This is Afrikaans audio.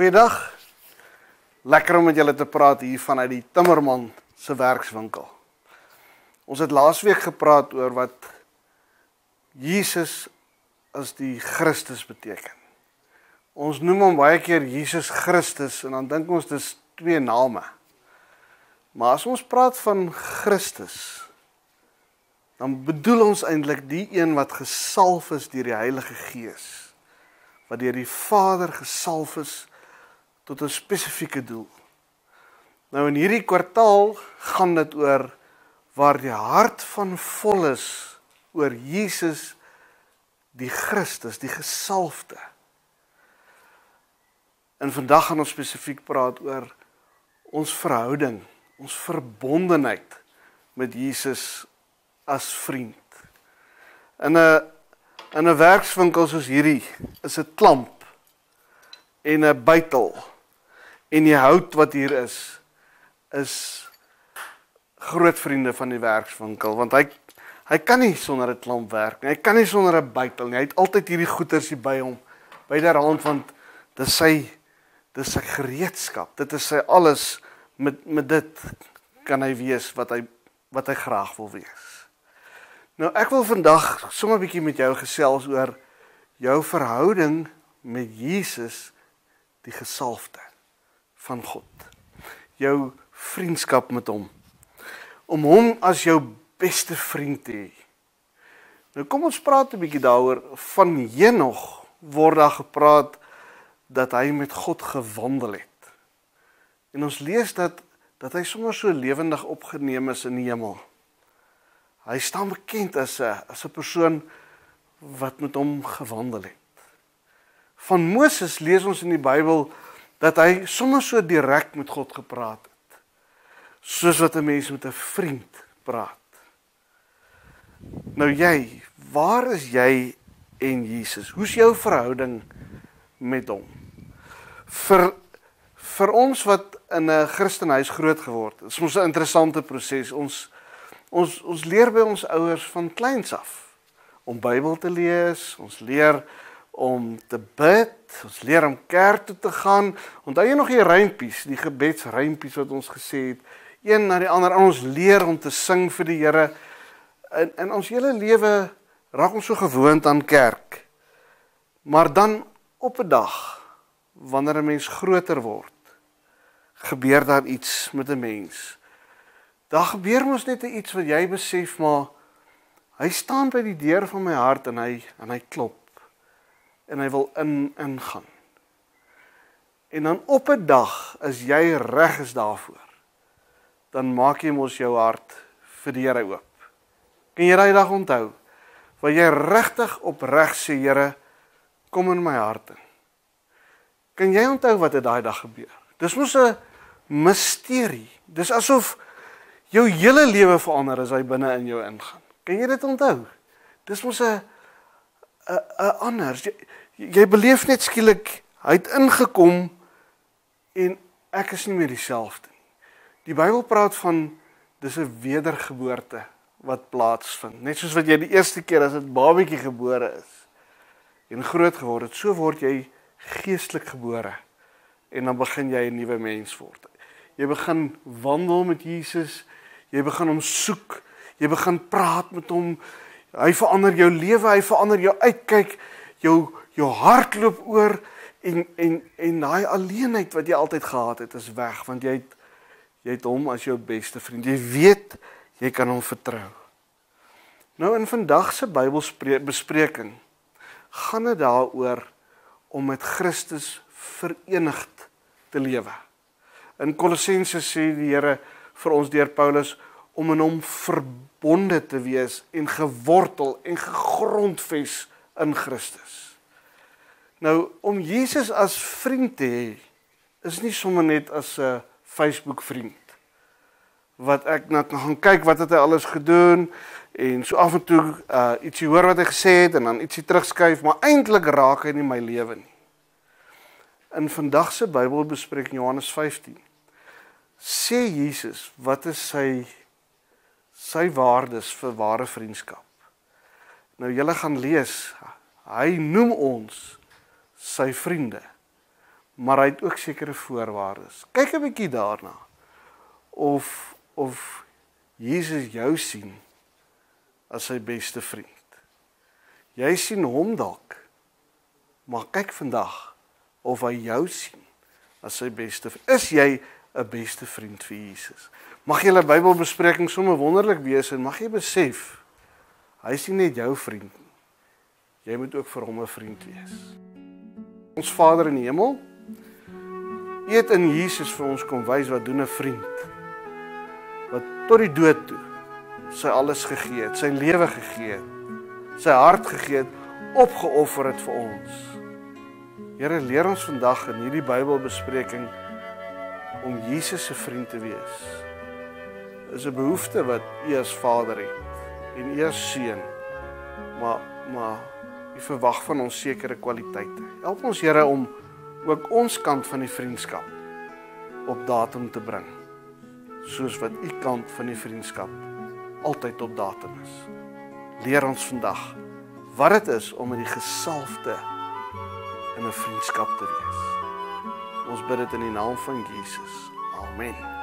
Goeiedag. Lekker om met julle te praat hier vanuit die timmerman se werkswinkel. Ons het laasweek gepraat oor wat Jesus as die Christus beteken. Ons noem hom baie keer Jesus Christus en dan dink ons dis twee name. Maar as ons praat van Christus, dan bedoel ons eintlik die een wat gesalf is deur die Heilige Gees, wat deur die Vader gesalf is tot 'n spesifieke doel. Nou in hierdie kwartaal gaan dit oor waar die hart van vol is oor Jesus die Christus, die gesalfde. En vandag gaan ons spesifiek praat oor ons verhouding, ons verbondenheid met Jesus as vriend. In 'n werkswinkel soos hierdie is 'n klamp en 'n bytel en die hout wat hier is groot vriende van die werkswinkel, want hy kan nie sonder 'n klamp werk nie, hy kan nie sonder 'n bytel nie, hy het altyd hierdie goeders hier by hom, byderhand, want dis sy gereedskap, dit is sy alles, met dit kan hy wees wat hy graag wil wees. Nou ek wil vandag sommer 'n bietjie met jou gesels oor jou verhouding met Jesus, die gesalfde van God. Jou vriendskap met hom. Om hom as jou beste vriend te hê. Nou kom ons praat 'n bietjie daaroor. Van Henog word daar gepraat dat hy met God gewandel het. En ons lees dat hy sommer so lewendig opgeneem is in die hemel. Hy staan bekend as 'n persoon wat met hom gewandel het. Van Moses lees ons in die Bybel dat hy sommer so direk met God gepraat het. Soos wat 'n mens met 'n vriend praat. Nou jy, waar is jy en Jesus? Hoe's jou verhouding met hom? Vir ons wat in 'n Christenhuis groot geword het, is mos 'n interessante proses. Ons leer by ons ouers van kleins af om Bybel te lees, ons leer om te bid, ons leer om kerk toe te gaan. Onthou jy nog die rympies, die gebedsrympies wat ons gesê het, een na die ander, en ons leer om te sing vir die Here. In ons hele lewe raak ons so gewoond aan kerk. Maar dan op 'n dag, wanneer 'n mens groter word, gebeur daar iets met 'n mens. Daar gebeur mos net iets wat jy besef, maar hy staan by die deur van my hart en hy klop. En hy wil ingaan. En dan op 'n dag, as jy reg is daarvoor, dan maak jy mos jou hart vir die Here oop. Kan jy daai dag onthou? Waar jy regtig opreg sê, Here, kom in my hart in. Kan jy onthou wat het daai dag gebeur? Dis mos 'n misterie. Dis asof jou hele lewe verander as hy binne in jou ingaan. Kan jy dit onthou? Dis mos 'n anders. Jy beleef net skielik, hy het ingekom en ek is nie meer dieselfde nie. Die Bybel praat van dis 'n wedergeboorte wat plaasvind. Net soos wat jy die eerste keer as 'n babatjie gebore is en groot geword het, so word jy geestelik gebore en dan begin jy 'n nuwe mens word. Jy begin wandel met Jesus, jy begin hom soek, jy begin praat met hom, hy verander jou lewe, hy verander jou uitkyk, jou hart loop oor en daai alleenheid wat jy altyd gehad het is weg, want jy het hom as jou beste vriend. Jy weet, jy kan hom vertrou. Nou in vandag se Bybelbespreking gaan dit daaroor om met Christus verenigd te lewe. In Kolossense sê die Here vir ons deur Paulus om in hom verbonde te wees en gewortel en gegrondves in Christus. Nou, om Jesus as vriend te hê, is nie sommer net as 'n Facebook vriend, wat ek na kan gaan kyk wat het hy alles gedoen, en so af en toe ietsie hoor wat hy gesê het, en dan ietsie terugskuif, maar eintlik raak hy nie my lewe nie. In vandag se Bybelbespreking Johannes 15, sê Jesus, wat is sy waardes vir ware vriendskap? Nou, julle gaan lees, hy noem ons sy vriende, maar hy het ook sekere voorwaardes. Kyk 'n bietjie daarna. Of Jesus jou sien as sy beste vriend. Jy sien hom dalk, maar kyk vandag of hy jou sien as sy beste vriend. Is jy 'n beste vriend vir Jesus? Mag julle Bybelbespreking sommer wonderlik wees en mag jy besef, hy is nie net jou vriend nie. Jy moet ook vir hom 'n vriend wees. Ons Vader in die hemel, U het in Jesus vir ons kom wys wat doen 'n vriend. Wat tot die dood toe sy alles gegee het, sy lewe gegee het, sy hart gegee het, opgeoffer het vir ons. Here, leer ons vandag in hierdie Bybelbespreking om Jesus se vriend te wees. Is 'n behoefte wat U as Vader het en U as Seun, maar U verwag van ons sekere kwaliteite. Help ons, Here, om ook ons kant van die vriendskap op datum te bring, soos wat U kant van die vriendskap altyd op datum is. Leer ons vandag wat dit is om in die gesalfde in 'n vriendskap te wees. Ons bid dit in die naam van Jesus. Amen.